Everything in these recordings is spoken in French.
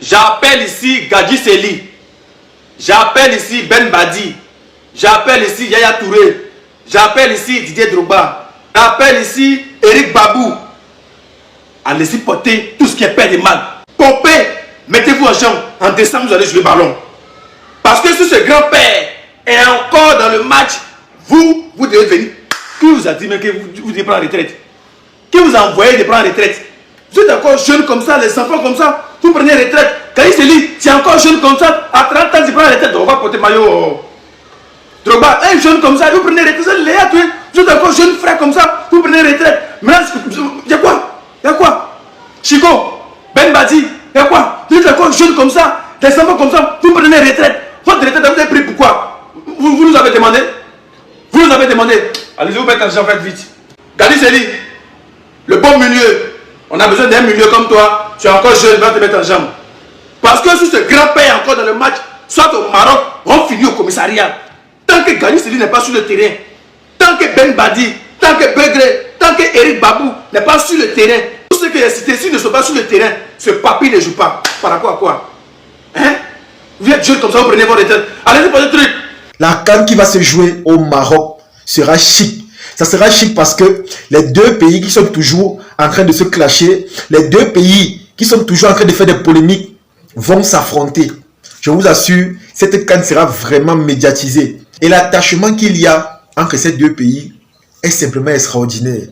J'appelle ici Gadji Seli. J'appelle ici Ben Badi. J'appelle ici Yaya Touré. J'appelle ici Didier Drogba. J'appelle ici Eric Babou. À laisser porter tout ce qui est père de mal. Popé, mettez-vous en jambe. En décembre, vous allez jouer le ballon. Parce que si ce grand-père est encore dans le match, vous devez venir. Qui vous a dit que vous devez prendre retraite? Qui vous a envoyé de prendre retraite? Vous êtes encore jeune comme ça, les enfants comme ça, vous prenez retraite. Quand il se dit, tu es encore jeune comme ça, à 30 ans, tu prends retraite, on va porter maillot. Drogba, un jeune comme ça, vous prenez retraite. Vous êtes encore jeune frère comme ça, vous prenez retraite. Maintenant, il y a quoi? Il y a quoi? Chico, Ben Badi, il y a quoi? Vous êtes encore jeune comme ça, des enfants comme ça, vous prenez retraite. Votre retraite, vous avez pris pourquoi? Vous nous avez demandé? Vous nous avez demandé? Allez-y, vous mettez en fait vite. Gadji Seli, le bon milieu. On a besoin d'un milieu comme toi. Tu es encore jeune, va te mettre en jambe. Parce que si ce grand-père est encore dans le match, soit au Maroc, on finit au commissariat. Tant que Gadji Seli n'est pas sur le terrain, tant que Ben Badi, tant que Begré, tant que Eric Babou n'est pas sur le terrain, tous ceux qui sont cités, s'ils ne sont pas sur le terrain, ce papy ne joue pas. Par rapport à quoi? Hein? Vous êtes jeune comme ça, vous prenez vos retraites. Allez-y pour le truc. La CAN qui va se jouer au Maroc sera chic. Ça sera chic parce que les deux pays qui sont toujours en train de se clasher, les deux pays qui sont toujours en train de faire des polémiques vont s'affronter. Je vous assure, cette CAN sera vraiment médiatisée. Et l'attachement qu'il y a entre ces deux pays est simplement extraordinaire.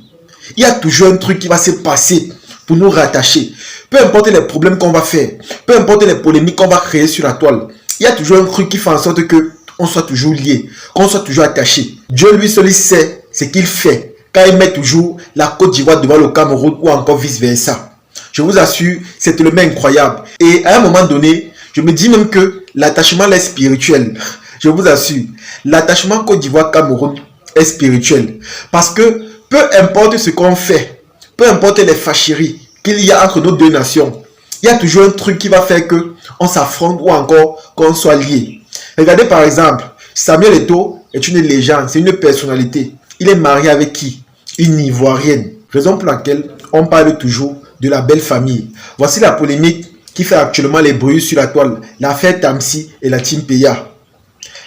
Il y a toujours un truc qui va se passer pour nous rattacher. Peu importe les problèmes qu'on va faire, peu importe les polémiques qu'on va créer sur la toile, il y a toujours un truc qui fait en sorte que on soit toujours lié, qu'on soit toujours attaché. Dieu lui seul sait ce qu'il fait quand il met toujours la Côte d'Ivoire devant le Cameroun ou encore vice versa. Je vous assure, c'est tellement incroyable. Et à un moment donné, je me dis même que l'attachement est spirituel. Je vous assure, l'attachement Côte d'Ivoire-Cameroun est spirituel. Parce que peu importe ce qu'on fait, peu importe les fâcheries qu'il y a entre nos deux nations, il y a toujours un truc qui va faire que on s'affronte ou encore qu'on soit liés. Regardez par exemple, Samuel Eto'o est une légende, c'est une personnalité. Il est marié avec qui? Une Ivoirienne. Raison pour laquelle on parle toujours de la belle famille. Voici la polémique qui fait actuellement les bruits sur la toile. L'affaire Tamsi et la Team Peya.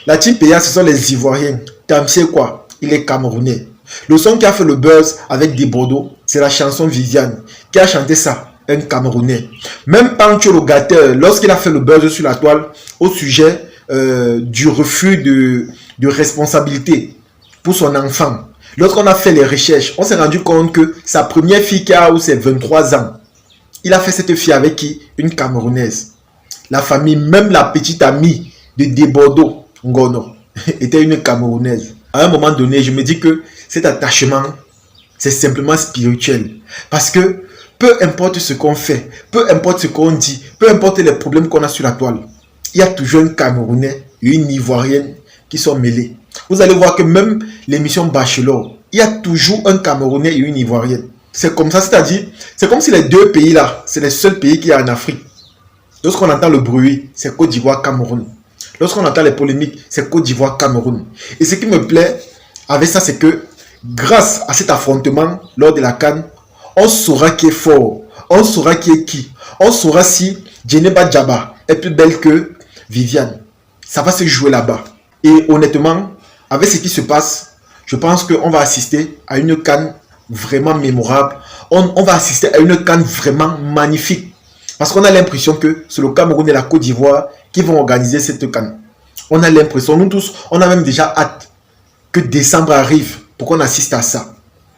La Team Peya, ce sont les Ivoiriens. Tamsi est quoi? Il est Camerounais. Le son qui a fait le buzz avec des Bordeaux, c'est la chanson Viviane. Qui a chanté ça? Un Camerounais. Même Pancho le Gâteur, lorsqu'il a fait le buzz sur la toile au sujet du refus de responsabilité pour son enfant. Lorsqu'on a fait les recherches, on s'est rendu compte que sa première fille qui a ses 23 ans, il a fait cette fille avec qui? Une Camerounaise. La famille, même la petite amie de Debordo, Ngono, était une Camerounaise. À un moment donné, je me dis que cet attachement, c'est simplement spirituel. Parce que peu importe ce qu'on fait, peu importe ce qu'on dit, peu importe les problèmes qu'on a sur la toile, il y a toujours un Camerounais et une Ivoirienne qui sont mêlés. Vous allez voir que même l'émission Bachelor, il y a toujours un Camerounais et une Ivoirienne. C'est comme ça, c'est-à-dire, c'est comme si les deux pays-là, c'est les seuls pays qu'il y a en Afrique. Lorsqu'on entend le bruit, c'est Côte d'Ivoire, Cameroun. Lorsqu'on entend les polémiques, c'est Côte d'Ivoire, Cameroun. Et ce qui me plaît avec ça, c'est que grâce à cet affrontement lors de la CAN, on saura qui est fort, on saura qui est qui. On saura si Djeneba Djaba est plus belle que Viviane. Ça va se jouer là-bas. Et honnêtement, avec ce qui se passe, je pense qu'on va assister à une CAN vraiment mémorable. On va assister à une CAN vraiment magnifique. Parce qu'on a l'impression que c'est le Cameroun et la Côte d'Ivoire qui vont organiser cette CAN. On a l'impression, nous tous, on a même déjà hâte que décembre arrive pour qu'on assiste à ça.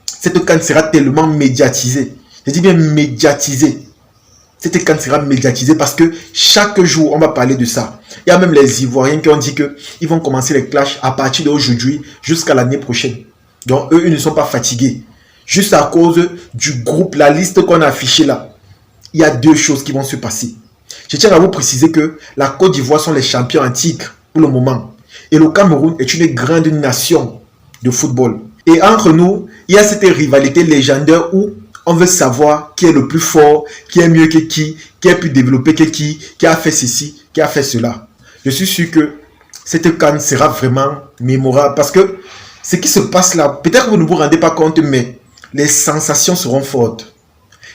Cette CAN sera tellement médiatisée. Je dis bien médiatisée. Cette CAN sera médiatisée parce que chaque jour, on va parler de ça. Il y a même les Ivoiriens qui ont dit qu'ils vont commencer les clashs à partir d'aujourd'hui jusqu'à l'année prochaine. Donc, eux, ils ne sont pas fatigués. Juste à cause du groupe, la liste qu'on a affichée là. Il y a deux choses qui vont se passer. Je tiens à vous préciser que la Côte d'Ivoire sont les champions en titre pour le moment. Et le Cameroun est une grande nation de football. Et entre nous, il y a cette rivalité légendaire où on veut savoir qui est le plus fort, qui est mieux que qui est plus développé que qui a fait ceci, qui a fait cela. Je suis sûr que cette CAN sera vraiment mémorable parce que ce qui se passe là, peut-être que vous ne vous rendez pas compte, mais les sensations seront fortes.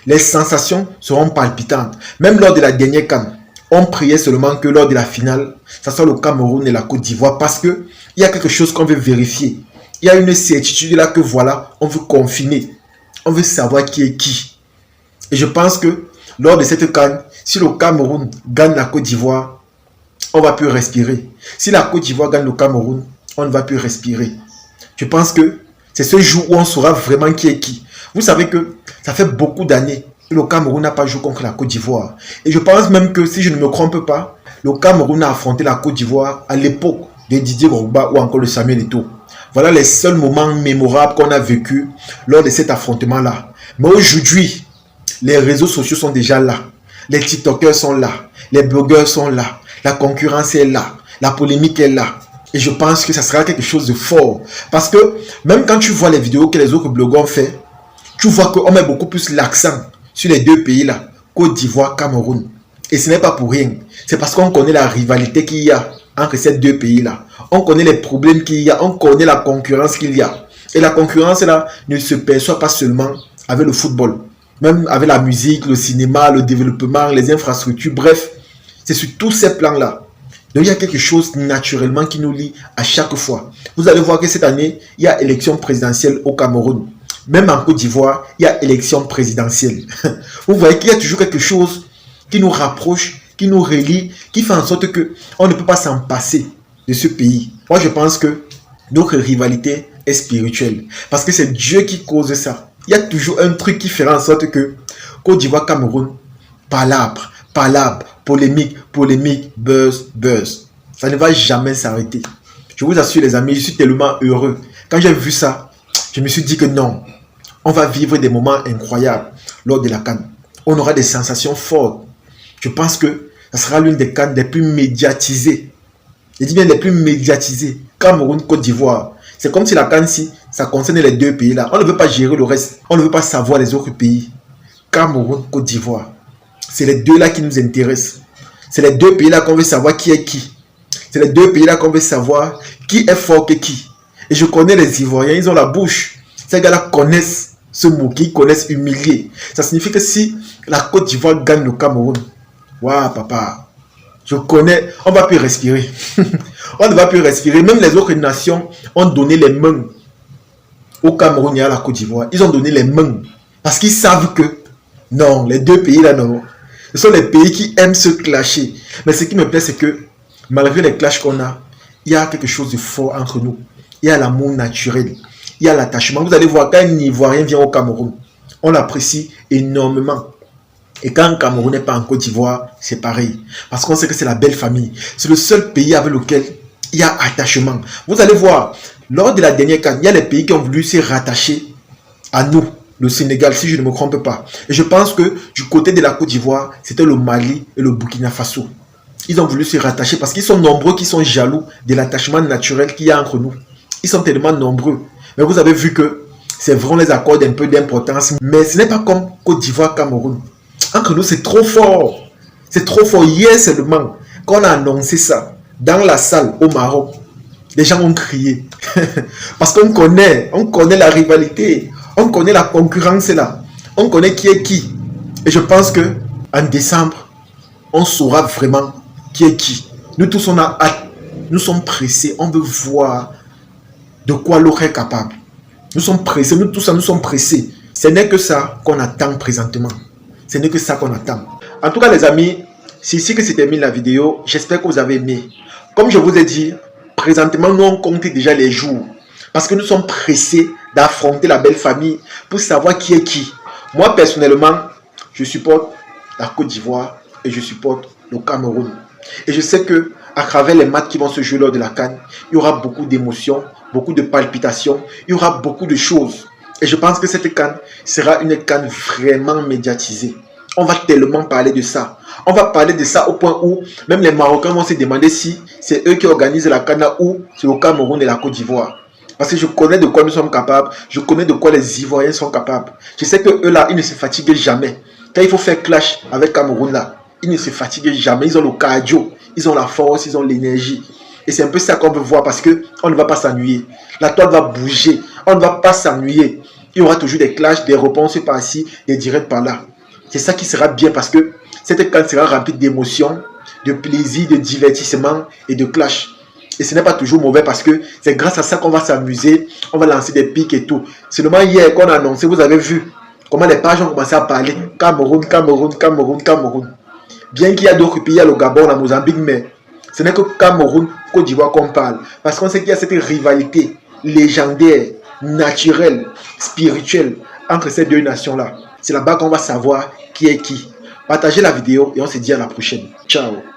Les sensations seront palpitantes. Même lors de la dernière CAN, On priait seulement que lors de la finale, ça soit le Cameroun et la Côte d'Ivoire parce que il y a quelque chose qu'on veut vérifier. Il y a une certitude là que voilà, on veut confiner. On veut savoir qui est qui. Et je pense que lors de cette CAN, si le Cameroun gagne la Côte d'Ivoire, on va plus respirer. Si la Côte d'Ivoire gagne le Cameroun, on ne va plus respirer. Je pense que c'est ce jour où on saura vraiment qui est qui. Vous savez que ça fait beaucoup d'années que le Cameroun n'a pas joué contre la Côte d'Ivoire. Et je pense même que, si je ne me trompe pas, le Cameroun a affronté la Côte d'Ivoire à l'époque de Didier Drogba ou encore de Samuel Eto'o. Voilà les seuls moments mémorables qu'on a vécu lors de cet affrontement-là. Mais aujourd'hui, les réseaux sociaux sont déjà là. Les TikTokers sont là. Les blogueurs sont là. La concurrence est là. La polémique est là. Et je pense que ça sera quelque chose de fort. Parce que même quand tu vois les vidéos que les autres blogueurs ont fait, tu vois qu'on met beaucoup plus l'accent sur les deux pays-là. Côte d'Ivoire, Cameroun. Et ce n'est pas pour rien. C'est parce qu'on connaît la rivalité qu'il y a entre ces deux pays-là. On connaît les problèmes qu'il y a. On connaît la concurrence qu'il y a. Et la concurrence là ne se perçoit pas seulement avec le football. Même avec la musique, le cinéma, le développement, les infrastructures. Bref, c'est sur tous ces plans-là. Donc il y a quelque chose naturellement qui nous lie à chaque fois. Vous allez voir que cette année, il y a élection présidentielle au Cameroun. Même en Côte d'Ivoire, il y a élection présidentielle. Vous voyez qu'il y a toujours quelque chose qui nous rapproche, qui nous relie, qui fait en sorte qu'on ne peut pas s'en passer de ce pays. Moi, je pense que notre rivalité est spirituelle. Parce que c'est Dieu qui cause ça. Il y a toujours un truc qui fera en sorte que Côte d'Ivoire, Cameroun, palabre, polémique, buzz. Ça ne va jamais s'arrêter. Je vous assure les amis, je suis tellement heureux. Quand j'ai vu ça, je me suis dit que non, on va vivre des moments incroyables lors de la CAN. On aura des sensations fortes. Je pense que ça sera l'une des CAN les plus médiatisées. Je dis bien les plus médiatisées. Cameroun, Côte d'Ivoire. C'est comme si la CAN, si ça concerne les deux pays là. On ne veut pas gérer le reste. On ne veut pas savoir les autres pays. Cameroun, Côte d'Ivoire. C'est les deux là qui nous intéressent. C'est les deux pays là qu'on veut savoir qui est qui. C'est les deux pays là qu'on veut savoir qui est fort que qui. Et je connais les Ivoiriens, ils ont la bouche. Ces gars-là connaissent se moquer, ils connaissent humilier. Ça signifie que si la Côte d'Ivoire gagne le Cameroun, waouh papa, je connais, on ne va plus respirer. On ne va plus respirer. Même les autres nations ont donné les mains au Cameroun et à la Côte d'Ivoire. Ils ont donné les mains. Parce qu'ils savent que, non, les deux pays là, non. Ce sont les pays qui aiment se clasher. Mais ce qui me plaît, c'est que, malgré les clashs qu'on a, il y a quelque chose de fort entre nous. Il y a l'amour naturel. Il y a l'attachement. Vous allez voir, quand un Ivoirien vient au Cameroun, on l'apprécie énormément. Et quand un Cameroun n'est pas en Côte d'Ivoire, c'est pareil. Parce qu'on sait que c'est la belle famille. C'est le seul pays avec lequel il y a attachement. Vous allez voir, lors de la dernière CAN, il y a les pays qui ont voulu se rattacher à nous. Le Sénégal, si je ne me trompe pas. Et je pense que du côté de la Côte d'Ivoire, c'était le Mali et le Burkina Faso. Ils ont voulu se rattacher parce qu'ils sont nombreux qui sont jaloux de l'attachement naturel qu'il y a entre nous. Ils sont tellement nombreux. Mais vous avez vu que c'est vrai, on les accorde un peu d'importance. Mais ce n'est pas comme Côte d'Ivoire, Cameroun. Entre nous, c'est trop fort. C'est trop fort. Hier seulement, quand on a annoncé ça, dans la salle au Maroc, les gens ont crié. Parce qu'on connaît la rivalité. On connaît la concurrence là. On connaît qui est qui. Et je pense que en décembre, on saura vraiment qui est qui. Nous tous, on a hâte. Nous sommes pressés. On veut voir de quoi l'autre est capable. Nous sommes pressés. Nous tous, nous sommes pressés. Ce n'est que ça qu'on attend présentement. Ce n'est que ça qu'on attend. En tout cas, les amis, c'est ici que se termine la vidéo. J'espère que vous avez aimé. Comme je vous ai dit, présentement, nous on compte déjà les jours. Parce que nous sommes pressés d'affronter la belle famille pour savoir qui est qui. Moi, personnellement, je supporte la Côte d'Ivoire et je supporte le Cameroun. Et je sais que à travers les matchs qui vont se jouer lors de la CAN, il y aura beaucoup d'émotions, beaucoup de palpitations, il y aura beaucoup de choses. Et je pense que cette CAN sera une CAN vraiment médiatisée. On va tellement parler de ça. On va parler de ça au point où même les Marocains vont se demander si c'est eux qui organisent la CAN ou c'est le Cameroun et la Côte d'Ivoire. Parce que je connais de quoi nous sommes capables. Je connais de quoi les Ivoiriens sont capables. Je sais que eux là, ils ne se fatiguent jamais. Quand il faut faire clash avec Cameroun là, ils ne se fatiguent jamais. Ils ont le cardio, ils ont la force, ils ont l'énergie. Et c'est un peu ça qu'on veut voir parce qu'on ne va pas s'ennuyer. La toile va bouger. On ne va pas s'ennuyer. Il y aura toujours des clashs, des réponses par-ci, des directs par-là. C'est ça qui sera bien parce que cette CAN sera remplie d'émotions, de plaisir, de divertissement et de clash. Et ce n'est pas toujours mauvais parce que c'est grâce à ça qu'on va s'amuser, on va lancer des pics et tout. Seulement hier qu'on a annoncé, vous avez vu comment les pages ont commencé à parler. Cameroun, Cameroun, Cameroun, Cameroun. Bien qu'il y a d'autres pays, il y a le Gabon, la Mozambique, mais ce n'est que Cameroun, Côte d'Ivoire qu'on parle. Parce qu'on sait qu'il y a cette rivalité légendaire, naturelle, spirituelle entre ces deux nations-là. C'est là-bas qu'on va savoir qui est qui. Partagez la vidéo et on se dit à la prochaine. Ciao.